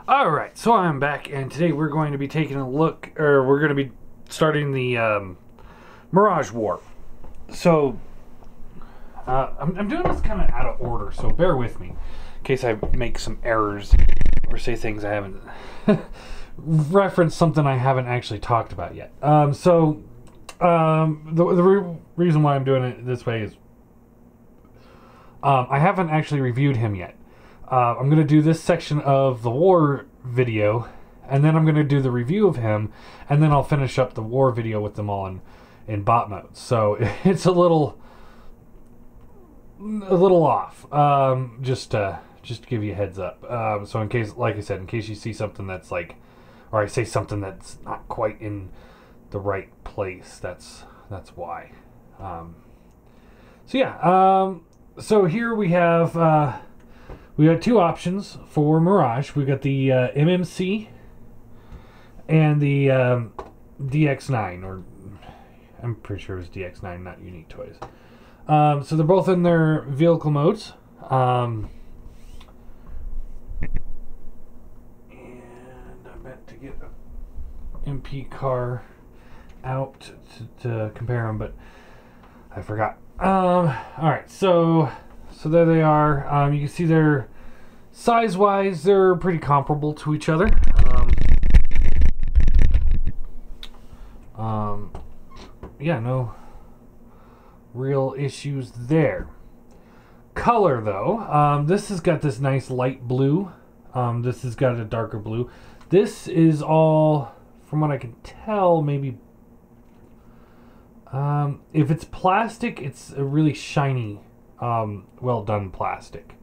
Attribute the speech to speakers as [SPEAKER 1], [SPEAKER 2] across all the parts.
[SPEAKER 1] Alright, so I'm back, and today we're going to be taking a look, or we're going to be starting the Mirage War. So, I'm doing this kind of out of order, so bear with me in case I make some errors or say things I haven't reference something I haven't actually talked about yet. The reason why I'm doing it this way is I haven't actually reviewed him yet. I'm going to do this section of the war video, and then I'm going to do the review of him, and then I'll finish up the war video with them all in bot mode. So it's a little off, just to give you a heads up. So in case, like I said, in case you see something that's like, or I say something that's not quite in the right place, that's why. So here we have we got two options for Mirage. We got the MMC and the DX9, or I'm pretty sure it was DX9, not Unique Toys. So they're both in their vehicle modes. And I meant to get an MP car out to compare them, but I forgot. Alright, so there they are. You can see they're size-wise, they're pretty comparable to each other. Yeah, no real issues there. Color, though, this has got this nice light blue. This has got a darker blue. This is all, from what I can tell, maybe if it's plastic, it's a really shiny, well done plastic.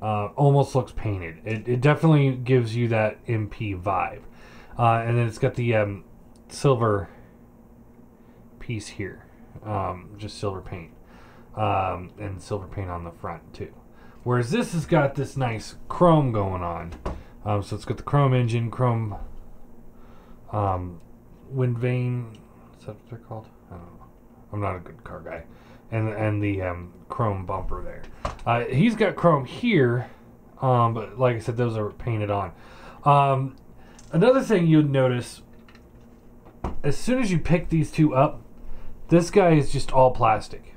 [SPEAKER 1] Almost looks painted. It definitely gives you that MP vibe. And then it's got the silver piece here, just silver paint, and silver paint on the front too. Whereas this has got this nice chrome going on. So it's got the chrome engine, chrome wind vane. Is that what they're called? I don't know. I'm not a good car guy. And the chrome bumper there. He's got chrome here, but like I said, those are painted on. Another thing you'd notice, as soon as you pick these two up, this guy is just all plastic.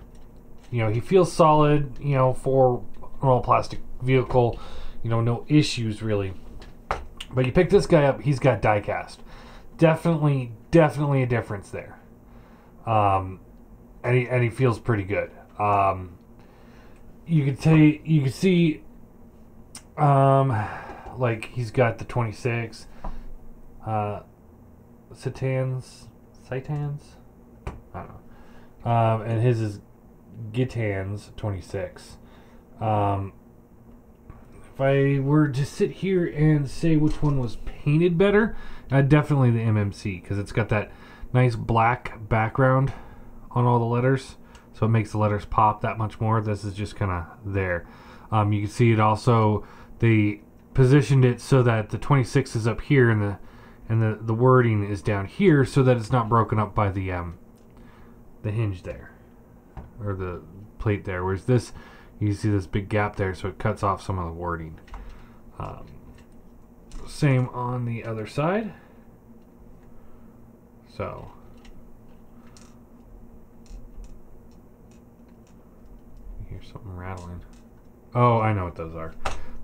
[SPEAKER 1] You know, he feels solid, you know, for an all plastic vehicle, you know, no issues really. But you pick this guy up, he's got die cast. Definitely a difference there. And he feels pretty good. You could see, like he's got the 26 Citans, I don't know. And his is Gitans 26. If I were to sit here and say which one was painted better, definitely the MMC, because it's got that nice black background on all the letters, so it makes the letters pop that much more. This is just kind of there. You can see it also, they positioned it so that the 26 is up here and the wording is down here, so that it's not broken up by the hinge there, or the plate there. Whereas this, you can see this big gap there, so it cuts off some of the wording. Same on the other side. So hear something rattling. Oh, I know what those are.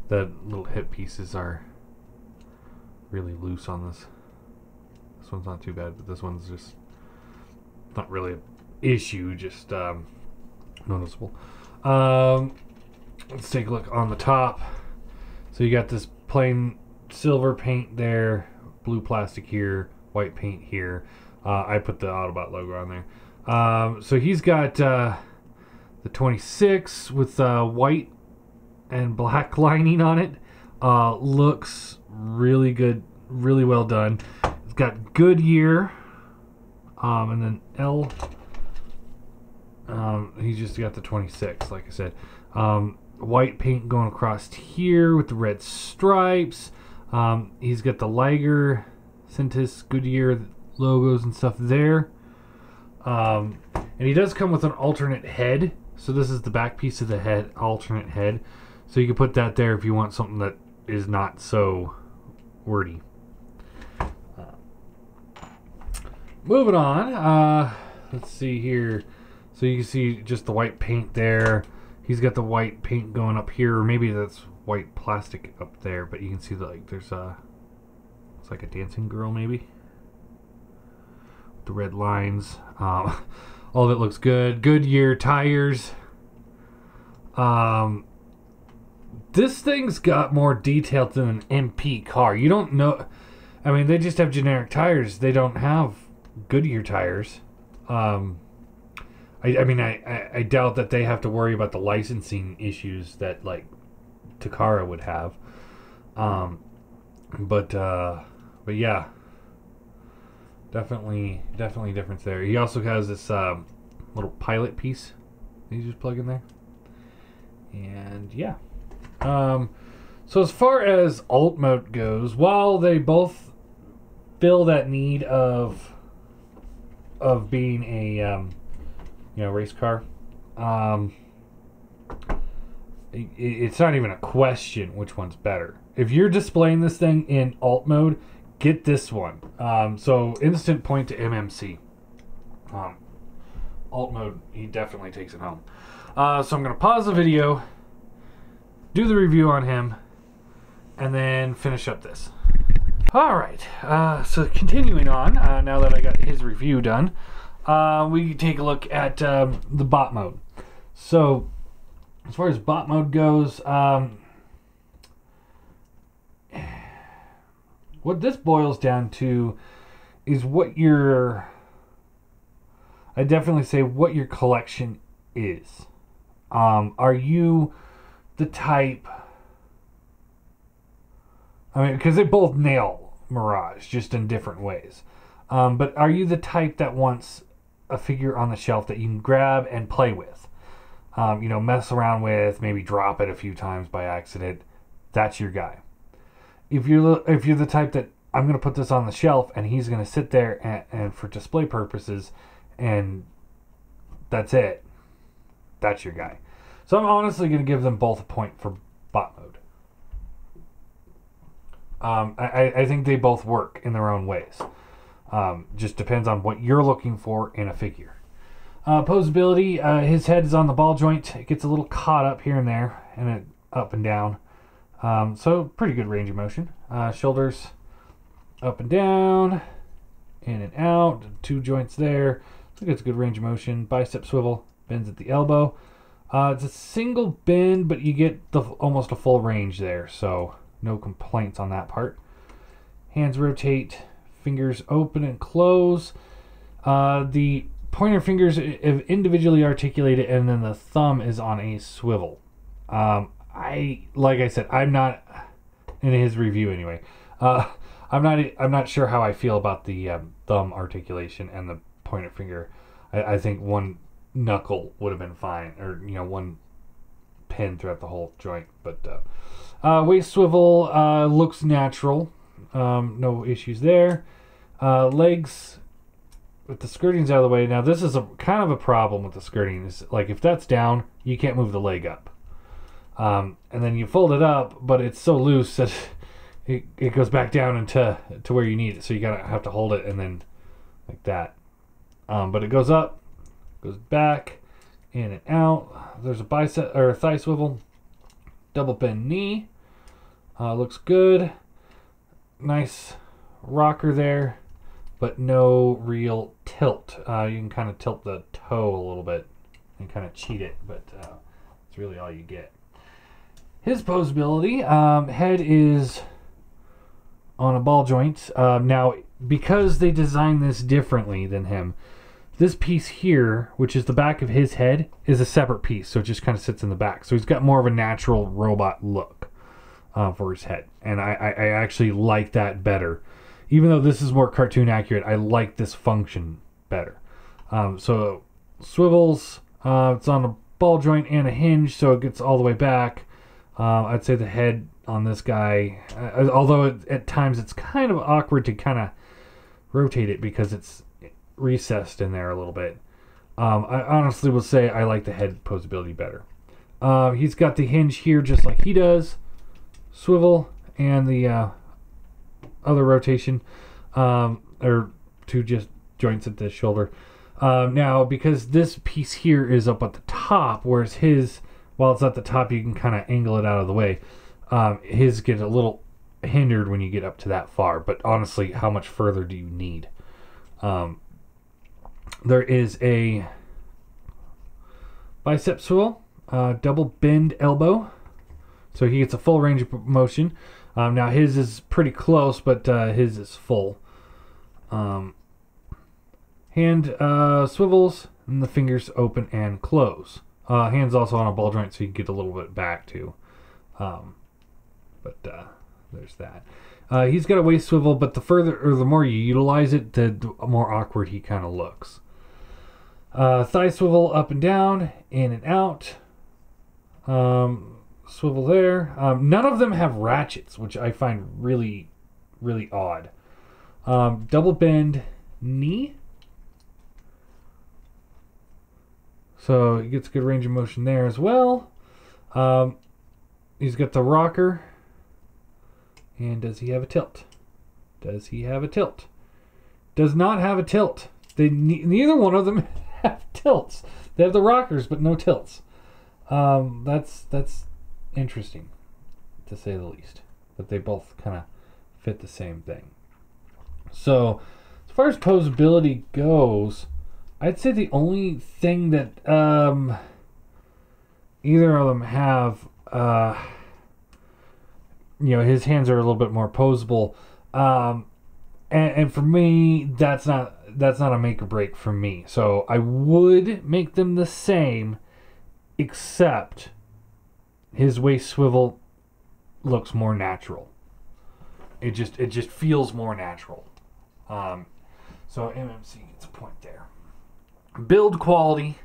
[SPEAKER 1] The little hip pieces are really loose on this. This one's not too bad, but this one's just not really an issue, just noticeable. Let's take a look on the top. So you got this plain silver paint there, blue plastic here, white paint here. I put the Autobot logo on there. So he's got the 26 with white and black lining on it. Looks really good, really well done. It's got Goodyear, and then L. He's just got the 26, like I said. White paint going across here with the red stripes. He's got the Liger, Cintas, Goodyear logos and stuff there. And he does come with an alternate head. So this is the back piece of the head, alternate head. So you can put that there if you want something that is not so wordy. Moving on. Let's see here. So you can see just the white paint there. He's got the white paint going up here. Or maybe that's white plastic up there, but you can see that like there's a, it's like a dancing girl maybe. The red lines. All of it looks good. Goodyear tires. This thing's got more detail than an MP car. You don't know. I mean, they just have generic tires. They don't have Goodyear tires. I mean, I doubt that they have to worry about the licensing issues that like Takara would have. But yeah, definitely difference there. He also has this little pilot piece that you just plug in there, and yeah. So as far as alt mode goes, while they both fill that need of being a race car, it's not even a question which one's better. If you're displaying this thing in alt mode, get this one. So instant point to MMC. Alt mode, he definitely takes it home. So I'm gonna pause the video, do the review on him, and then finish up this. Alright, so continuing on, now that I got his review done, we take a look at the bot mode. So, as far as bot mode goes, what this boils down to is what your, I definitely say what your collection is. Are you the type, I mean, because they both nail Mirage, just in different ways. But are you the type that wants a figure on the shelf that you can grab and play with? Mess around with, maybe drop it a few times by accident. That's your guy. If you're the type that I'm going to put this on the shelf and he's going to sit there and for display purposes and that's it, that's your guy. So I'm honestly going to give them both a point for bot mode. I think they both work in their own ways. Just depends on what you're looking for in a figure. Poseability, his head is on the ball joint. It gets a little caught up here and there, and it up and down. So pretty good range of motion. Shoulders up and down, in and out. 2 joints there. So it gets a good range of motion. Bicep swivel, bends at the elbow. It's a single bend, but you get almost a full range there, so no complaints on that part. Hands rotate, fingers open and close. The pointer fingers individually articulated, and then the thumb is on a swivel. Like I said, I'm not in his review anyway. I'm not sure how I feel about the thumb articulation and the pointer finger. I think one knuckle would have been fine, or one pin throughout the whole joint. But waist swivel looks natural. No issues there. Legs with the skirting's out of the way. Now this is kind of a problem with the skirting. Is like if that's down, you can't move the leg up. And then you fold it up, but it's so loose that it goes back down into where you need it. So you have to hold it and then like that. But it goes up, goes back, in and out. There's a bicep or a thigh swivel, double bend knee. Looks good. Nice rocker there, but no real tilt. You can kind of tilt the toe a little bit and kind of cheat it, but that's really all you get. His poseability, head is on a ball joint. Now, because they designed this differently than him, this piece here, which is the back of his head, is a separate piece, so it just kind of sits in the back. So he's got more of a natural robot look for his head, and I actually like that better. Even though this is more cartoon accurate, I like this function better. So swivels, it's on a ball joint and a hinge, so it gets all the way back. I'd say the head on this guy, although at times it's kind of awkward to kind of rotate it because it's recessed in there a little bit. I honestly will say I like the head poseability better. He's got the hinge here just like he does, swivel, and the other rotation, or 2 just joints at the shoulder. Now, because this piece here is up at the top, whereas his, while it's at the top, you can kind of angle it out of the way. His get a little hindered when you get up to that far, but honestly, how much further do you need? There is a bicep swivel, double bend elbow, so he gets a full range of motion. Now his is pretty close, but his is full. Hand swivels, and the fingers open and close. Hands also on a ball joint, so you can get a little bit back too. But there's that. He's got a waist swivel, but the further or the more you utilize it, the more awkward he kind of looks. Thigh swivel up and down, in and out. Swivel there. None of them have ratchets, which I find really, really odd. Double bend knee. So he gets good range of motion there as well. He's got the rocker. And does he have a tilt? Does he have a tilt? Does not have a tilt. Neither one of them have tilts. They have the rockers, but no tilts. That's interesting, to say the least. But they both kind of fit the same thing. So, as far as posability goes, I'd say the only thing that either of them have, his hands are a little bit more posable, and for me, that's not a make or break for me. So I would make them the same, except his waist swivel looks more natural. It just feels more natural. So MMC gets a point there. Build quality.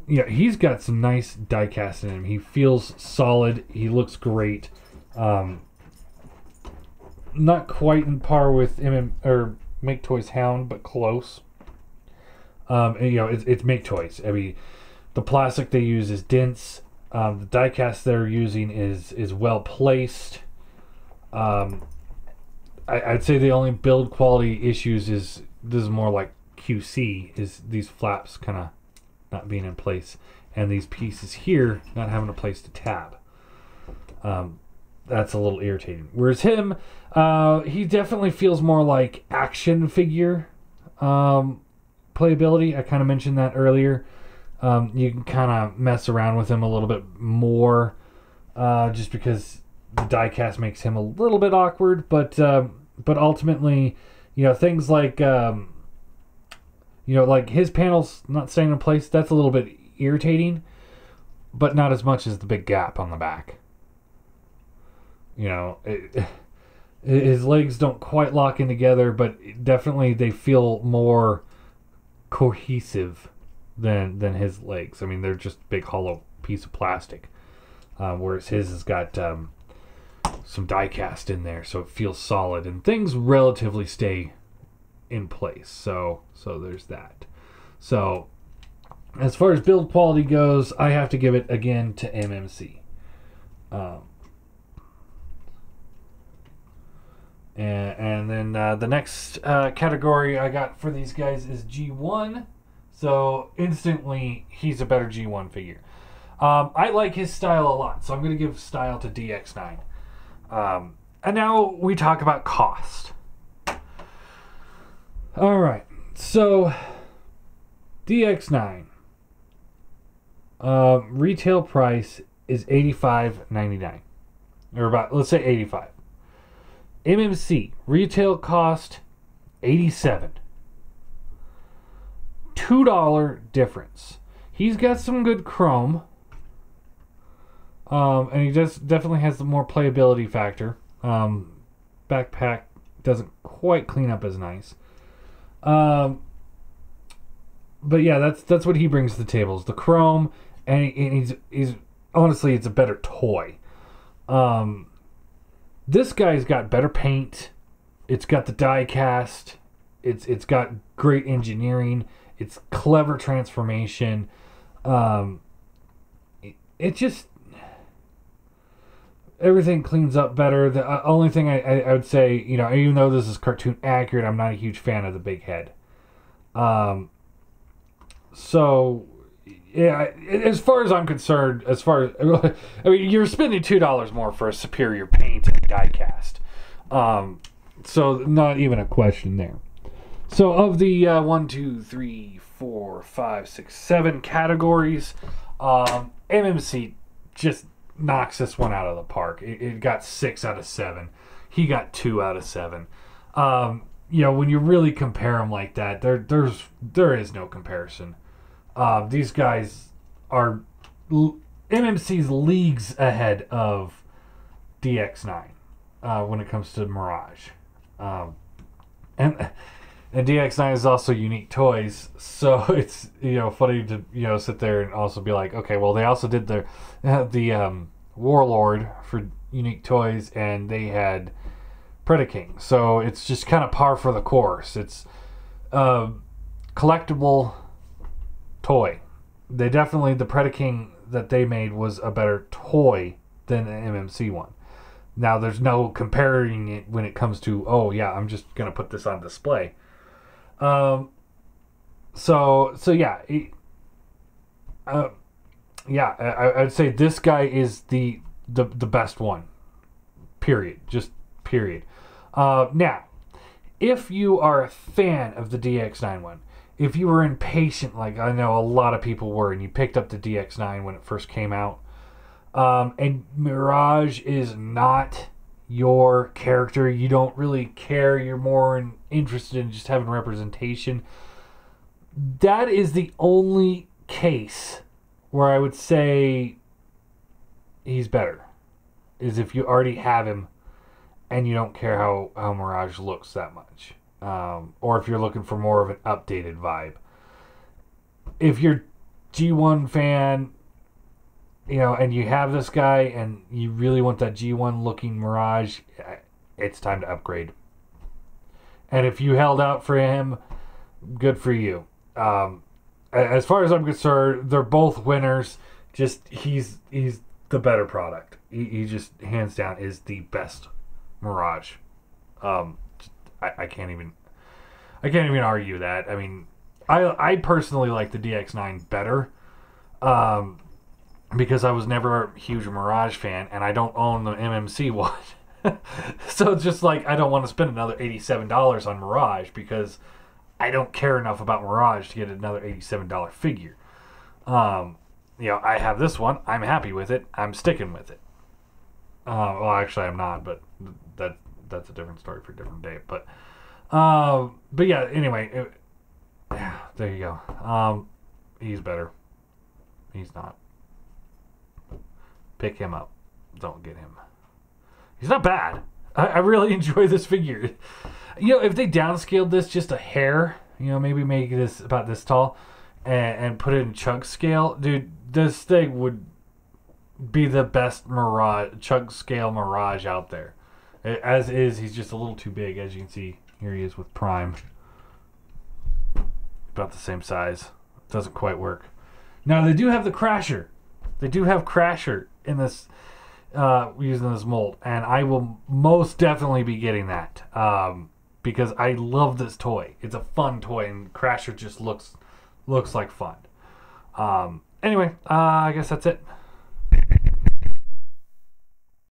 [SPEAKER 1] He's got some nice die cast in him. He feels solid. He looks great. Not quite in par with Make Toys Hound, but close. It's Make Toys. I mean, the plastic they use is dense. The die cast they're using is well placed. I'd say the only build quality issues this is more like QC, is these flaps kind of not being in place, and these pieces here not having a place to tab. That's a little irritating. Whereas him, he definitely feels more like action figure playability. I kind of mentioned that earlier. You can kind of mess around with him a little bit more, just because the die cast makes him a little bit awkward. But ultimately, things like like his panels not staying in place, that's a little bit irritating, but not as much as the big gap on the back. His legs don't quite lock in together, but definitely they feel more cohesive than his legs. I mean, they're just a big hollow piece of plastic, whereas his has got some die cast in there, so it feels solid, and things relatively stay in place. So there's that. So as far as build quality goes, I have to give it again to MMC. And then the next category I got for these guys is G1. So instantly, he's a better G1 figure. I like his style a lot, so I'm going to give style to DX9. And now we talk about cost. All right, so DX9 retail price is $85.99, or about, let's say $85. MMC retail cost $87. $2 difference. He's got some good chrome, and he definitely has the more playability factor. Backpack doesn't quite clean up as nice. But yeah, that's what he brings to the table, is the chrome, and he's honestly, it's a better toy. This guy's got better paint. It's got the die cast. It's got great engineering. It's clever transformation. It just, everything cleans up better. The only thing I would say, you know, even though this is cartoon accurate, I'm not a huge fan of the big head. So, yeah, as far as I'm concerned, I mean, you're spending $2 more for a superior paint and die cast. So not even a question there. So of the 1, 2, 3, 4, 5, 6, 7 categories, MMC just knocks this one out of the park. It got 6 out of 7. He got 2 out of 7. You know, when you really compare them like that, there is no comparison. These guys are MMC's leagues ahead of DX9 when it comes to Mirage, and DX9 is also Unique Toys, so it's, you know, funny to, you know, sit there and also be like, okay, well, they also did the Warlord for Unique Toys, and they had Predaking, so it's just kind of par for the course. It's collectible toy. They definitely, the Predaking that they made was a better toy than the MMC one. Now, there's no comparing it when it comes to, oh yeah, I'm just gonna put this on display. So yeah, I'd say this guy is the best one. Period. Just period. Now, if you are a fan of the DX9 one, if you were impatient, like I know a lot of people were, and you picked up the DX9 when it first came out, and Mirage is not your character, you don't really care, you're more interested in just having representation, that is the only case where I would say he's better, is if you already have him and you don't care how Mirage looks that much. Or if you're looking for more of an updated vibe. If you're G1 fan, you know, and you have this guy and you really want that G1 looking Mirage, it's time to upgrade. And if you held out for him, good for you. As far as I'm concerned, they're both winners. Just he's the better product. He just hands down is the best Mirage. I can't even argue that. I mean, I personally like the DX9 better, because I was never a huge Mirage fan, and I don't own the MMC one. So it's just like, I don't want to spend another $87 on Mirage because I don't care enough about Mirage to get another $87 figure. You know, I have this one. I'm happy with it. I'm sticking with it. Well, actually, I'm not, but that's a different story for a different day. But yeah, anyway, there you go. He's better. He's not. Pick him up. Don't get him. He's not bad. I really enjoy this figure. You know, if they downscaled this just a hair, you know, maybe make this about this tall and put it in chug scale, dude, this thing would be the best Mirage, chug scale Mirage out there. As is, he's just a little too big. As you can see, here he is with Prime. About the same size. Doesn't quite work. Now, they do have the Crasher. They do have Crasher in this, using this mold. And I will most definitely be getting that. Because I love this toy. It's a fun toy, and Crasher just looks like fun. Anyway, I guess that's it.